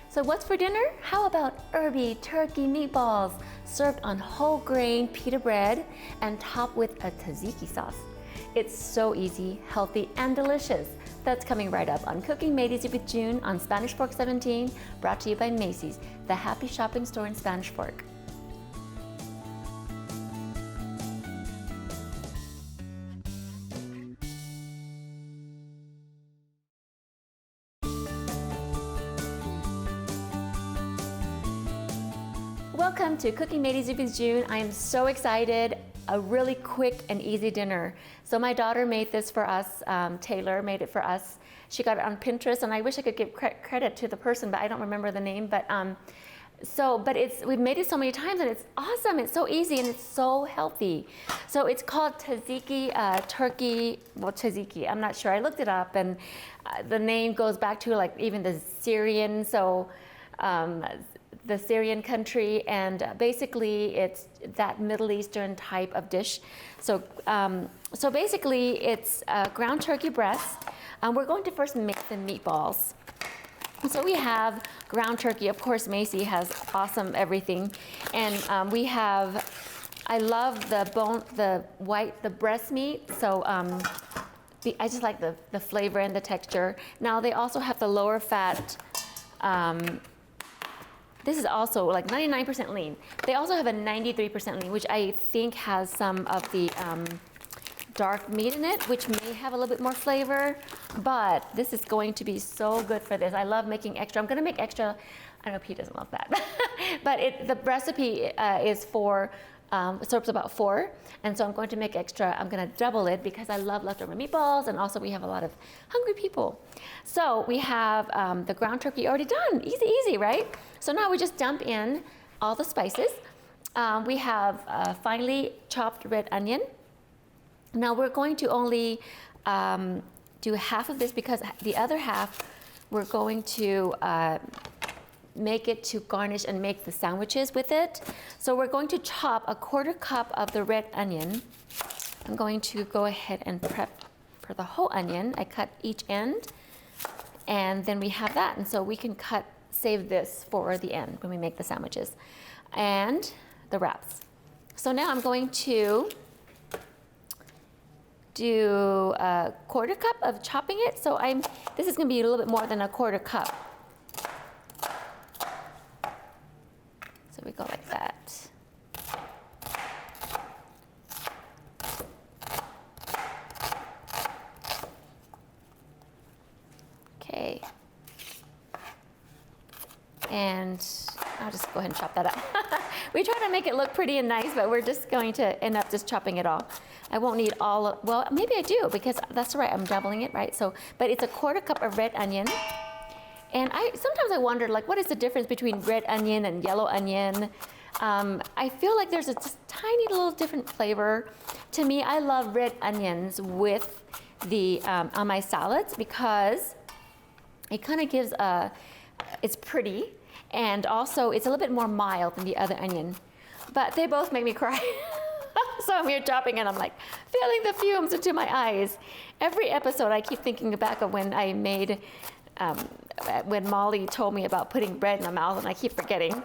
So what's for dinner? How about herby turkey meatballs served on whole grain pita bread and topped with a tzatziki sauce? It's so easy, healthy, and delicious. That's coming right up on Cooking Made Easy with June on Spanish Fork 17, brought to you by Macy's, the happy shopping store in Spanish Fork. Welcome to Cooking Made Easy with June. I am so excited. A really quick and easy dinner. So my daughter made this for us. Taylor made it for us. She got it on Pinterest, and I wish I could give credit to the person, but I don't remember the name. But we've made it so many times, and it's awesome. It's so easy, and it's so healthy. So it's called Tzatziki turkey. Well, Tzatziki. I'm not sure. I looked it up, and the name goes back to like even the Syrian. The Syrian country, and basically it's that Middle Eastern type of dish. So basically it's ground turkey breast. We're going to first make the meatballs. So we have ground turkey. Of course, Macy has awesome everything, and I love the breast meat. So I just like the flavor and the texture. Now they also have the lower fat. This is also like 99% lean. They also have a 93% lean, which I think has some of the dark meat in it, which may have a little bit more flavor, but this is going to be so good for this. I love making extra. I'm gonna make extra. I know Pete doesn't love that, but the recipe is for, serves about 4, and so I'm going to make extra. I'm gonna double it because I love leftover meatballs, and also we have a lot of hungry people. So we have the ground turkey already done. Easy, easy, right? So now we just dump in all the spices. We have finely chopped red onion. Now we're going to only do half of this because the other half we're going to make it to garnish and make the sandwiches with it. So we're going to chop a 1/4 cup of the red onion. I'm going to go ahead and prep for the whole onion. I cut each end, and then we have that. And so we can save this for the end when we make the sandwiches and the wraps. So now I'm going to do a 1/4 cup of chopping it. So this is gonna be a little bit more than a 1/4 cup. So we go like that. Okay. And I'll just go ahead and chop that up. We try to make it look pretty and nice, but we're just going to end up just chopping it all. I won't need well, maybe I do, because that's right, I'm doubling it, right? So, but it's a 1/4 cup of red onion. And sometimes I wonder, like, what is the difference between red onion and yellow onion? I feel like there's a just tiny little different flavor. To me, I love red onions with on my salads because it kind of gives it's pretty, and also it's a little bit more mild than the other onion. But they both make me cry. So I'm here chopping and I'm like feeling the fumes into my eyes. Every episode I keep thinking back of when I made, when Molly told me about putting bread in my mouth, and I keep forgetting.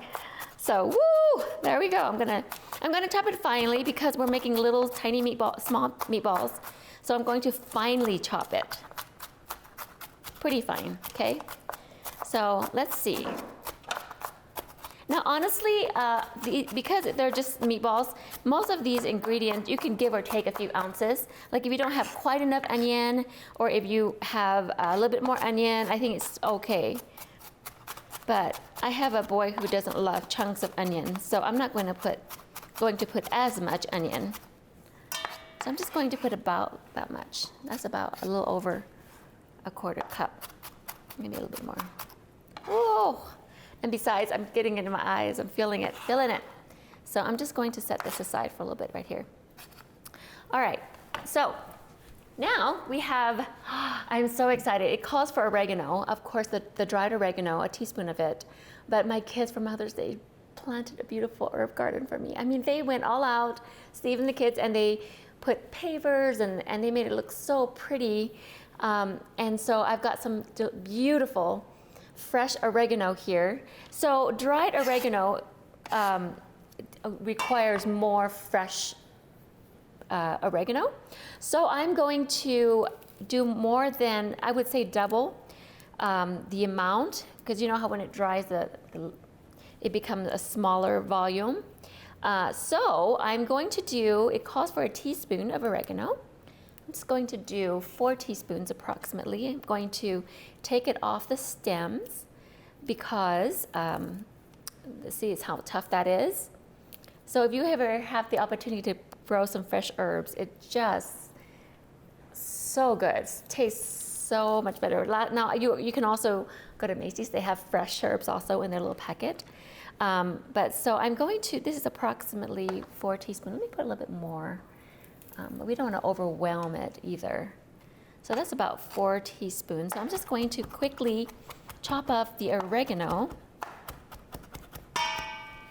So woo, there we go. I'm gonna chop it finely because we're making little tiny small meatballs. So I'm going to finely chop it. Pretty fine, okay? So let's see. Now, honestly, because they're just meatballs, most of these ingredients, you can give or take a few ounces. Like if you don't have quite enough onion, or if you have a little bit more onion, I think it's okay. But I have a boy who doesn't love chunks of onion, so I'm not going to put as much onion. So I'm just going to put about that much. That's about a little over a 1/4 cup, maybe a little bit more. Whoa! And besides, I'm getting it in my eyes. I'm feeling it. So I'm just going to set this aside for a little bit right here. All right, so now we have, I'm so excited. It calls for oregano. Of course, the dried oregano, a teaspoon of it. But my kids for Mother's Day planted a beautiful herb garden for me. I mean, they went all out, Steve and the kids, and they put pavers and they made it look so pretty. And so I've got some beautiful fresh oregano here. So dried oregano requires more fresh oregano. So I'm going to do more than, I would say double the amount, because you know how when it dries, it becomes a smaller volume. So I'm going to do, it calls for a teaspoon of oregano. I'm just going to do 4 teaspoons approximately. I'm going to take it off the stems because, see how tough that is. So if you ever have the opportunity to grow some fresh herbs, it's just so good. It tastes so much better. Now you can also go to Macy's. They have fresh herbs also in their little packet. But so I'm going to, this is approximately 4 teaspoons. Let me put a little bit more. But we don't want to overwhelm it either. So that's about 4 teaspoons. So I'm just going to quickly chop up the oregano.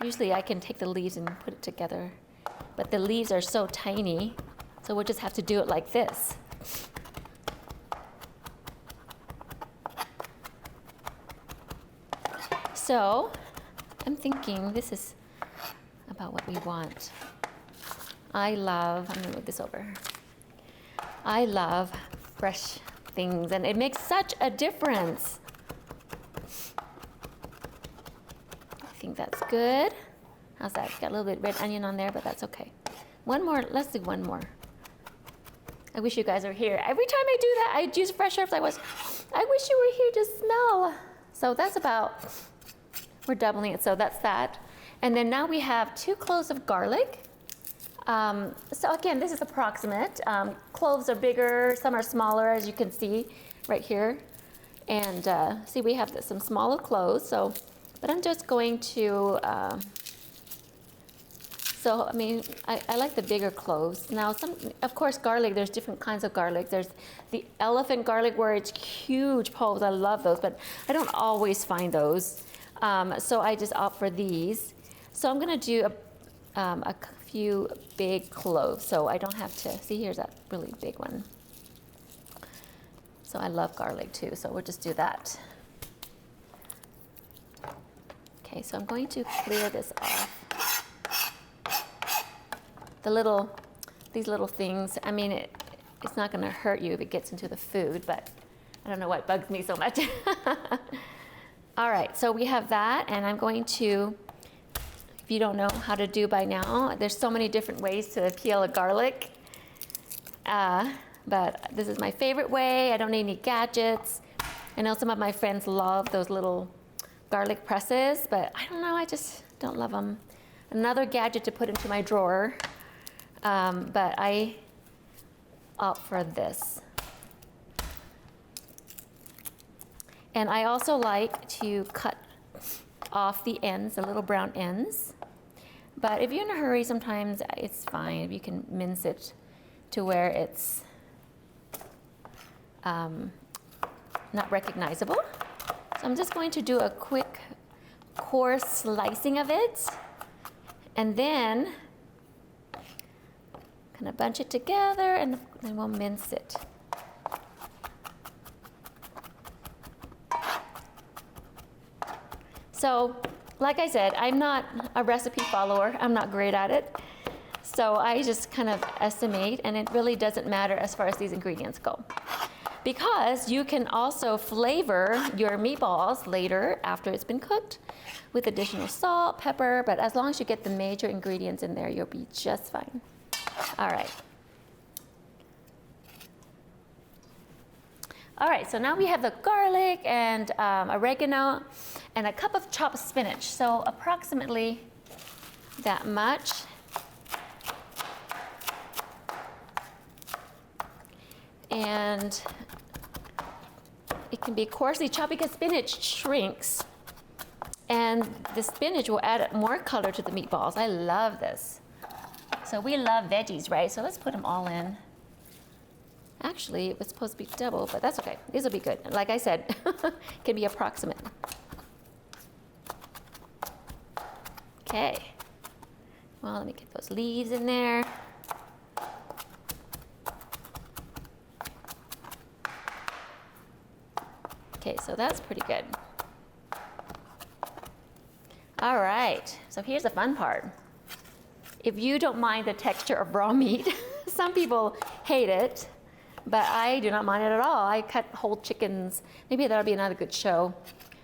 Usually I can take the leaves and put it together, but the leaves are so tiny, so we'll just have to do it like this. So I'm thinking this is about what we want. I'm gonna move this over. I love fresh things, and it makes such a difference. I think that's good. How's that? Got a little bit red onion on there, but that's okay. One more, let's do one more. I wish you guys were here. Every time I do that, I use fresh herbs. I wish you were here to smell. So that's about, we're doubling it, so that's that. And then now we have 2 cloves of garlic. So again, this is approximate. Cloves are bigger, some are smaller, as you can see right here. And see, we have some smaller cloves, so, but I'm just going to, so I mean, I like the bigger cloves. Now, of course, garlic, there's different kinds of garlic. There's the elephant garlic where it's huge cloves. I love those, but I don't always find those. So I just opt for these. So I'm gonna do a few big cloves, so I don't have to, see here's that really big one. So I love garlic too, so we'll just do that. Okay, so I'm going to clear this off. These little things, I mean, it's not gonna hurt you if it gets into the food, but I don't know what bugs me so much. All right, so we have that, and I'm going to, if you don't know how to do by now, there's so many different ways to peel a garlic. But this is my favorite way. I don't need any gadgets. I know some of my friends love those little garlic presses, but I don't know, I just don't love them. Another gadget to put into my drawer, but I opt for this. And I also like to cut off the ends, the little brown ends. But if you're in a hurry, sometimes it's fine if you can mince it to where it's not recognizable. So I'm just going to do a quick, coarse slicing of it, and then kind of bunch it together, and then we'll mince it. So, like I said, I'm not a recipe follower. I'm not great at it. So I just kind of estimate, and it really doesn't matter as far as these ingredients go. Because you can also flavor your meatballs later after it's been cooked with additional salt, pepper, but as long as you get the major ingredients in there, you'll be just fine. All right. All right, so now we have the garlic and oregano and a cup of chopped spinach. So approximately that much. And it can be coarsely chopped because spinach shrinks. And the spinach will add more color to the meatballs. I love this. So we love veggies, right? So let's put them all in. Actually, it was supposed to be double, but that's okay. These will be good. Like I said, it can be approximate. Okay. Well, let me get those leaves in there. Okay, so that's pretty good. All right, so here's the fun part. If you don't mind the texture of raw meat, some people hate it, but I do not mind it at all. I cut whole chickens. Maybe that'll be another good show.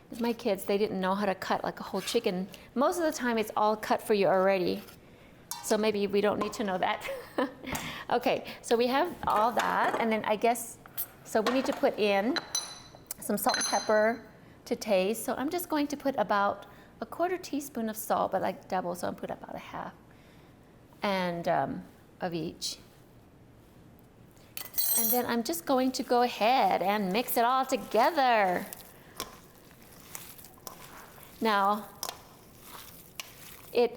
Because my kids, they didn't know how to cut like a whole chicken. Most of the time it's all cut for you already. So maybe we don't need to know that. Okay, so we have all that, and then I guess, so we need to put in some salt and pepper to taste. So I'm just going to put about a 1/4 teaspoon of salt, but like double, so I'll put about a half and of each. And then I'm just going to go ahead and mix it all together. Now,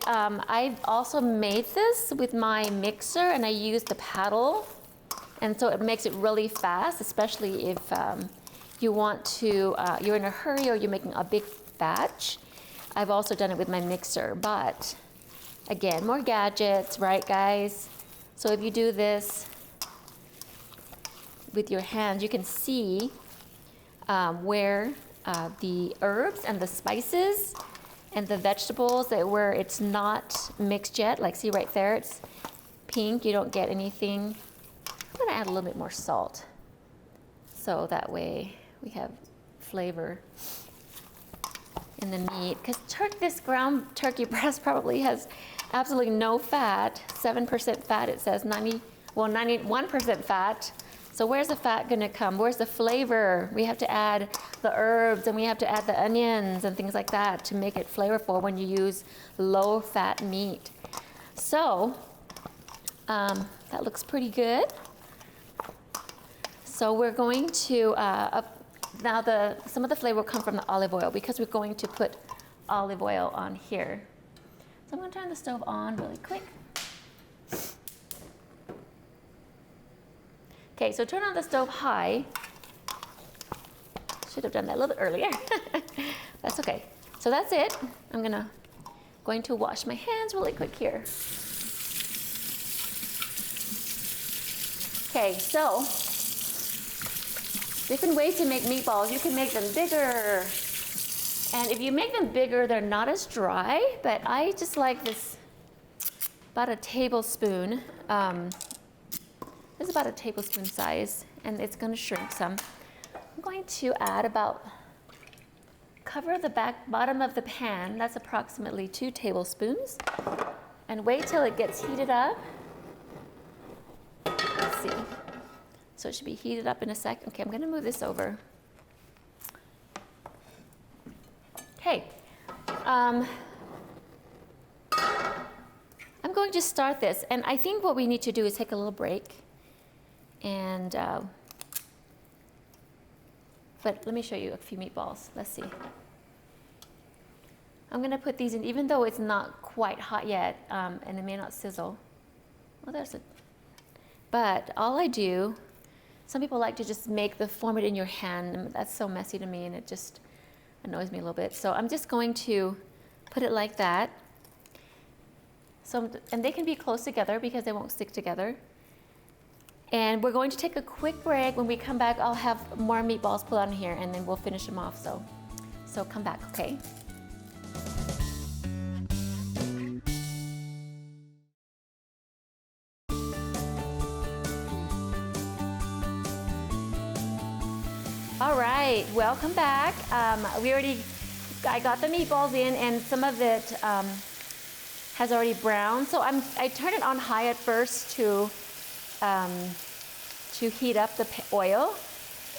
I've also made this with my mixer, and I use the paddle, and so it makes it really fast, especially if you want to, you're in a hurry or you're making a big batch. I've also done it with my mixer, but again, more gadgets, right guys? So if you do this with your hands, you can see where the herbs and the spices and the vegetables where it's not mixed yet, like see right there, it's pink, you don't get anything. I'm gonna add a little bit more salt, so that way we have flavor in the meat. Because this ground turkey breast probably has absolutely no fat, 7% fat, it says 91% fat. So where's the fat gonna come? Where's the flavor? We have to add the herbs, and we have to add the onions and things like that to make it flavorful when you use low fat meat. So that looks pretty good. So we're going to, now some of the flavor will come from the olive oil because we're going to put olive oil on here. So I'm gonna turn the stove on really quick. Okay, so turn on the stove high. Should have done that a little bit earlier. That's okay. So that's it. I'm going to wash my hands really quick here. Okay, so different ways to make meatballs. You can make them bigger. And if you make them bigger, they're not as dry, but I just like this, about a tablespoon. This is about a tablespoon size, and it's going to shrink some. I'm going to add cover the bottom of the pan, that's approximately 2 tablespoons, and wait till it gets heated up. Let's see. So it should be heated up in a sec. Okay, I'm going to move this over. Okay. I'm going to start this, and I think what we need to do is take a little break. And, but let me show you a few meatballs. Let's see. I'm gonna put these in, even though it's not quite hot yet, and it may not sizzle. Well, but all I do, some people like to just form it in your hand, and that's so messy to me, and it just annoys me a little bit. So I'm just going to put it like that. So, and they can be close together because they won't stick together. And we're going to take a quick break. When we come back, I'll have more meatballs put on here, and then we'll finish them off. So come back, okay? All right, welcome back. I got the meatballs in, and some of it has already browned. So I turned it on high at first to heat up the oil,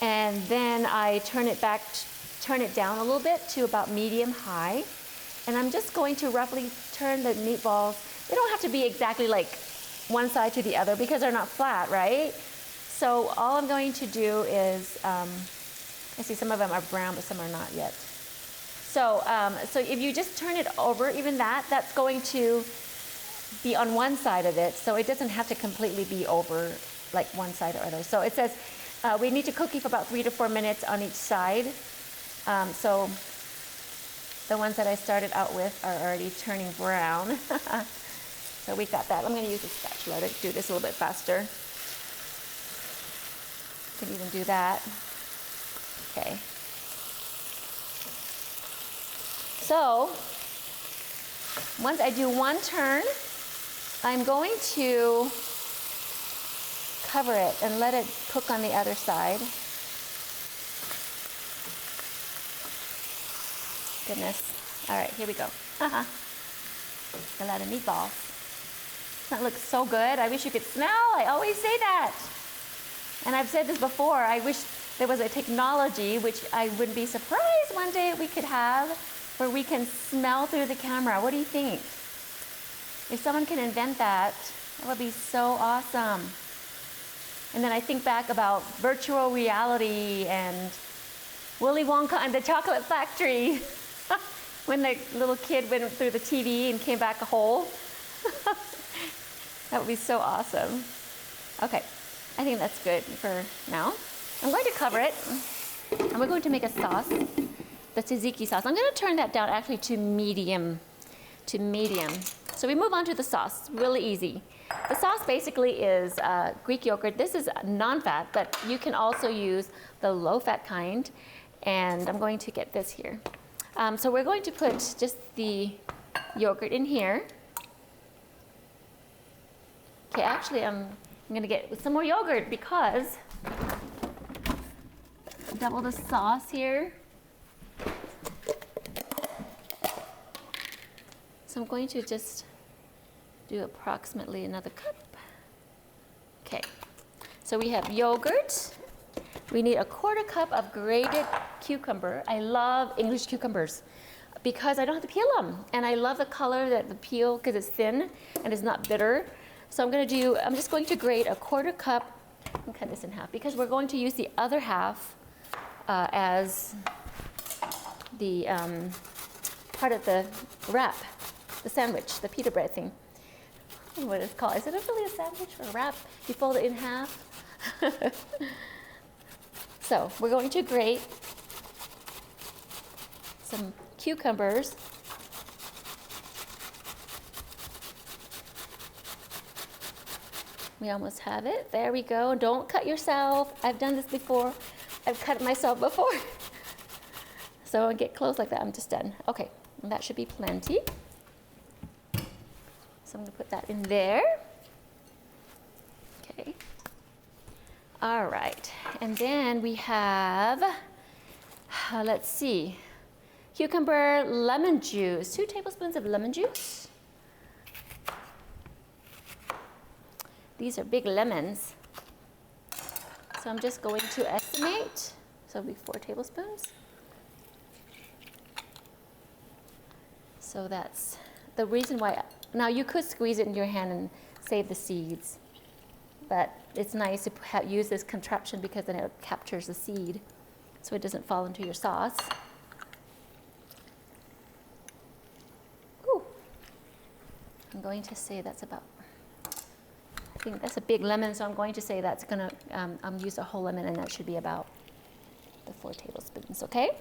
and then I turn it down a little bit to about medium high, and I'm just going to roughly turn the meatballs. They don't have to be exactly like one side to the other because they're not flat, right? So all I'm going to do is, I see some of them are brown, but some are not yet. So if you just turn it over, even that's going to be on one side of it, so it doesn't have to completely be over like one side or other. So it says we need to cook it for about 3 to 4 minutes on each side. So the ones that I started out with are already turning brown. So we got that. I'm going to use a spatula to do this a little bit faster. You can even do that. Okay. So Once I do one turn, I'm going to cover it and let it cook on the other side. Goodness. All right, here we go. A lot of meatballs. That looks so good. I wish you could smell. I always say that. And I've said this before. I wish there was a technology, which I wouldn't be surprised one day we could have, where we can smell through the camera. What do you think? If someone can invent that, that would be so awesome. And then I think back about virtual reality and Willy Wonka and the Chocolate Factory. When the little kid went through the TV and came back whole. That would be so awesome. Okay, I think that's good for now. I'm going to cover it, and we're going to make a sauce, the tzatziki sauce. I'm going to turn that down actually to medium. So we move on to the sauce, really easy. The sauce basically is Greek yogurt. This is non-fat, but you can also use the low-fat kind. And I'm going to get this here. So we're going to put just the yogurt in here. Okay, actually I'm going to get some more yogurt because double the sauce here. So I'm going to just do approximately another cup. Okay, so we have yogurt. We need a 1/4 cup of grated cucumber. I love English cucumbers because I don't have to peel them. And I love the color that the peel because it's thin and it's not bitter. So I'm just going to grate a 1/4 cup and cut this in half because we're going to use the other half as the part of the wrap, the sandwich, the pita bread thing. I don't know what it's called. Is it really a sandwich or a wrap? You fold it in half. So we're going to grate some cucumbers. We almost have it. There we go. Don't cut yourself. I've done this before. I've cut myself before. So I'll get close like that. I'm just done. Okay, and that should be plenty. So I'm going to put that in there. Okay. All right, and then we have, let's see, cucumber lemon juice, 2 tablespoons of lemon juice. These are big lemons. So I'm just going to estimate, so it'll be 4 tablespoons. So that's the reason why, now you could squeeze it in your hand and save the seeds. But it's nice to use this contraption because then it captures the seed so it doesn't fall into your sauce. Ooh. I'm going to say that's about, I think that's a big lemon, so I'm going to say that's going to use a whole lemon, and that should be about the 4 tablespoons, okay?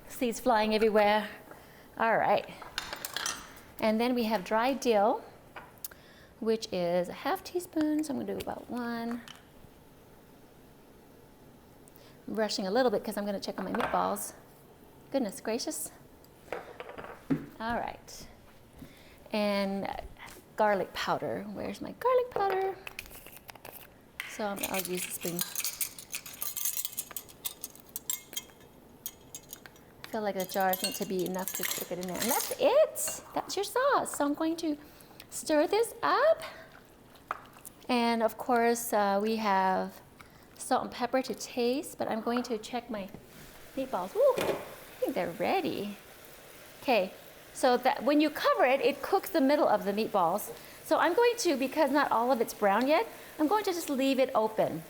Seeds flying everywhere. All right. And then we have dried dill, which is a 1/2 teaspoon, so I'm going to do about 1. I'm rushing a little bit because I'm going to check on my meatballs. Goodness gracious. All right. And garlic powder. Where's my garlic powder? So I'll use the spoon. I feel like the jars need to be enough to stick it in there. And that's it. That's your sauce. So I'm going to stir this up. And of course, we have salt and pepper to taste, but I'm going to check my meatballs. Ooh, I think they're ready. Okay, so that when you cover it, it cooks the middle of the meatballs. So I'm going to, because not all of it's brown yet, I'm going to just leave it open,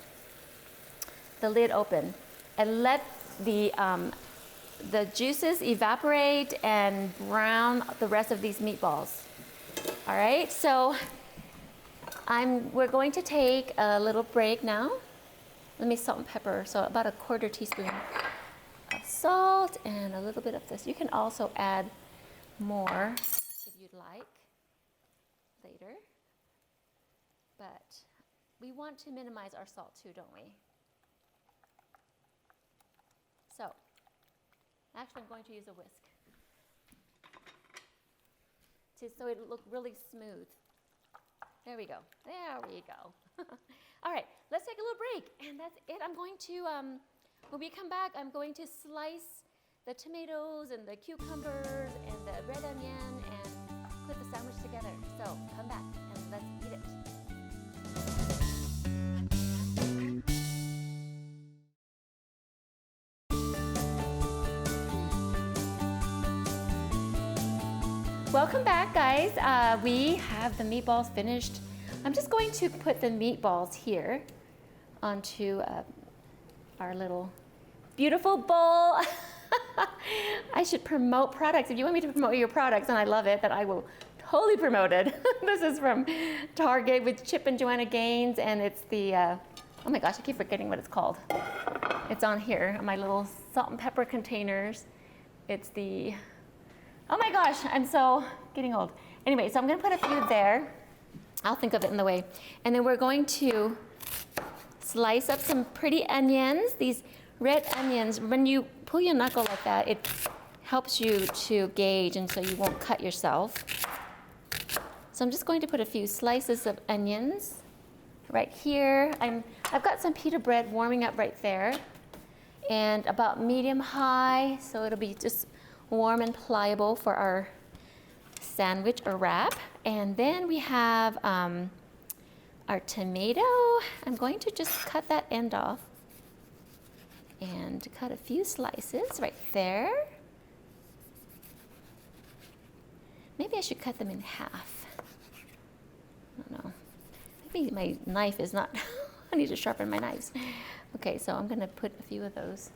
the lid open, and let the juices evaporate and brown the rest of these meatballs. All right, so we're going to take a little break now. Let me salt and pepper, so about a 1/4 teaspoon of salt and a little bit of this. You can also add more if you'd like later, but we want to minimize our salt too, don't we? So, actually I'm going to use a whisk. so it'll look really smooth. There we go. There we go. All right, let's take a little break, and that's it. I'm going to, when we come back, I'm going to slice the tomatoes and the cucumbers and the red onion and put the sandwich together. So come back and let's eat it. Welcome back, guys. We have the meatballs finished. I'm just going to put the meatballs here onto our little beautiful bowl. I should promote products. If you want me to promote your products, and I love it, that I will totally promote it. This is from Target with Chip and Joanna Gaines, and it's the, oh my gosh, I keep forgetting what it's called. It's on here, on my little salt and pepper containers. It's the, oh my gosh, I'm so getting old. Anyway, so I'm gonna put a few there. I'll think of it in the way. And then we're going to slice up some pretty onions. These red onions, when you pull your knuckle like that, it helps you to gauge and so you won't cut yourself. So I'm just going to put a few slices of onions right here. I've got some pita bread warming up right there, and about medium high, so it'll be just warm and pliable for our sandwich or wrap. And then we have our tomato. I'm going to just cut that end off and cut a few slices right there. Maybe I should cut them in half. I don't know. Maybe my knife is not, I need to sharpen my knives. Okay, so I'm gonna put a few of those.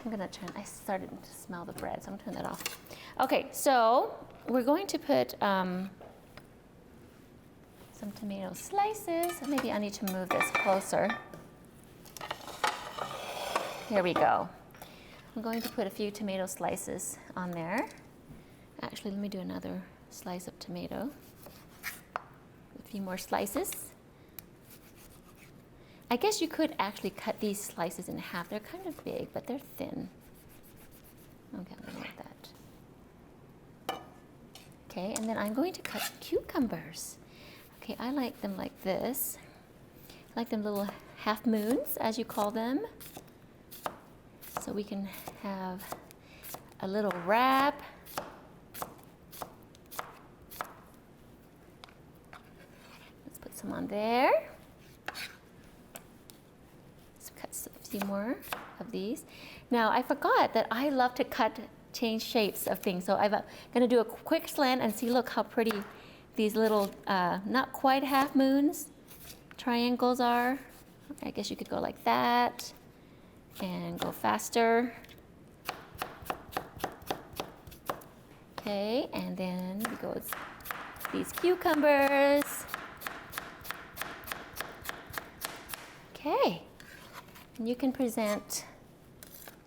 I'm gonna turn, I started to smell the bread, so I'm gonna turn that off. Okay, so we're going to put some tomato slices. Maybe I need to move this closer. Here we go. I'm going to put a few tomato slices on there. Actually, let me do another slice of tomato. A few more slices. I guess you could actually cut these slices in half. They're kind of big, but they're thin. Okay, I'm gonna like that. Okay, and then I'm going to cut cucumbers. Okay, I like them like this. I like them little half moons, as you call them. So we can have a little wrap. Let's put some on there. Let's cut a few more of these. Now, I forgot that I love to change shapes of things. So I'm gonna do a quick slant and see, look how pretty these little, not quite half moons triangles are. I guess you could go like that and go faster. Okay, and then we go with these cucumbers. Okay, and you can present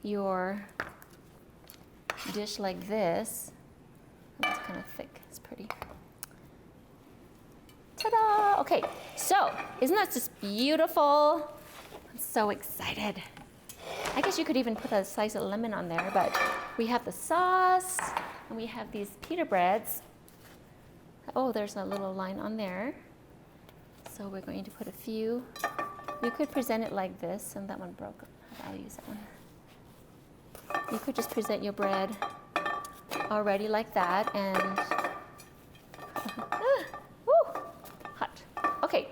your dish like this. It's kind of thick, it's pretty. Ta-da! Okay, so isn't that just beautiful? I'm so excited. I guess you could even put a slice of lemon on there, but we have the sauce and we have these pita breads. Oh, there's a little line on there. So we're going to put a few. You could present it like this, and that one broke. I'll use that one. You could just present your bread already like that, and woo, hot. Okay,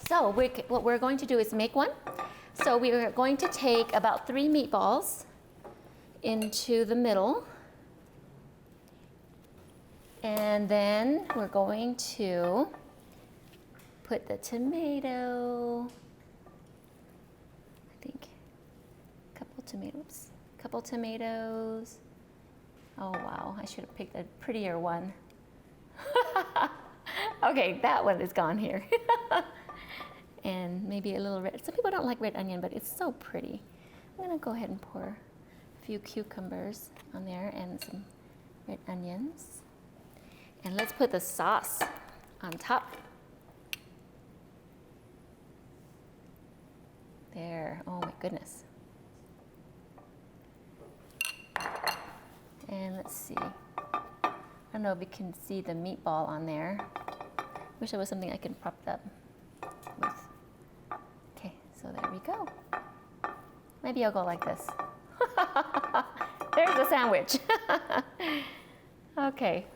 so what we're going to do is make one. So we are going to take about 3 meatballs into the middle, and then we're going to put the tomato, I think, couple tomatoes. Oh wow, I should have picked a prettier one. Okay, that one is gone here. And maybe a little red. Some people don't like red onion, but it's so pretty. I'm gonna go ahead and pour a few cucumbers on there and some red onions. And let's put the sauce on top. There, oh my goodness. And let's see. I don't know if you can see the meatball on there. Wish there was something I could prop it up with. Okay, so there we go. Maybe I'll go like this. There's the sandwich. Okay.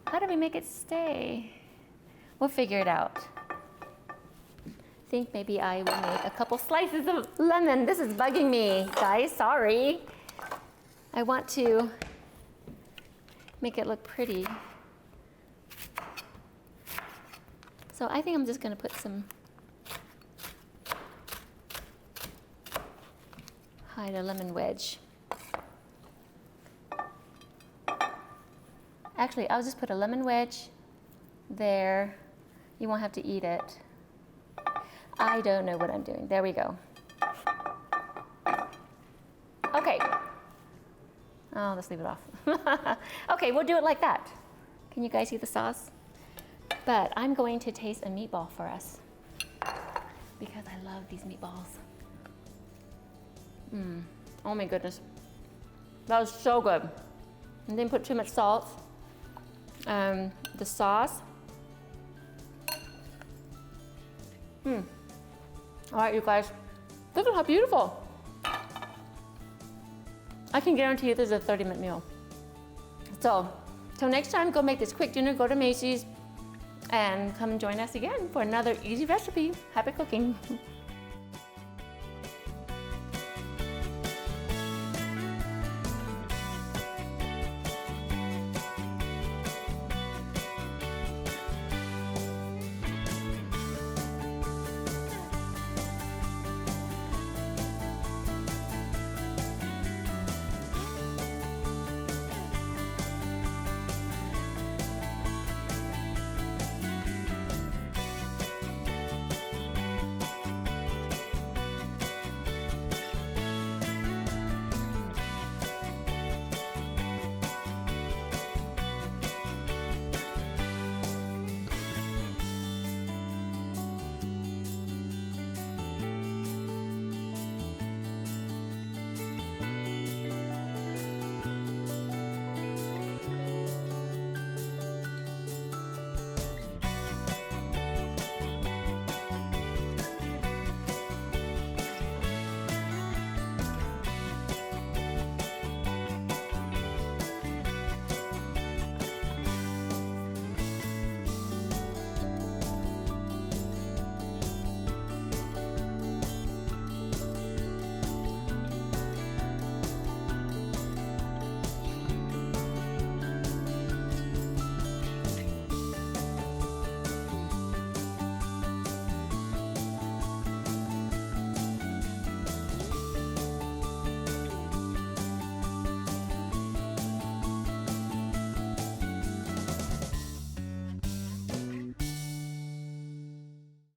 How do we make it stay? We'll figure it out. I think maybe I will make a couple slices of lemon. This is bugging me, guys, sorry. I want to make it look pretty. So I think I'm just gonna put hide a lemon wedge. Actually, I'll just put a lemon wedge there. You won't have to eat it. I don't know what I'm doing. There we go. Okay. Oh, let's leave it off. Okay, we'll do it like that. Can you guys see the sauce? But I'm going to taste a meatball for us because I love these meatballs. Oh my goodness. That was so good. And didn't put too much salt. The sauce. All right, you guys. Look at how beautiful. I can guarantee you this is a 30-minute meal. So, till next time, go make this quick dinner, go to Macy's, and come join us again for another easy recipe. Happy cooking.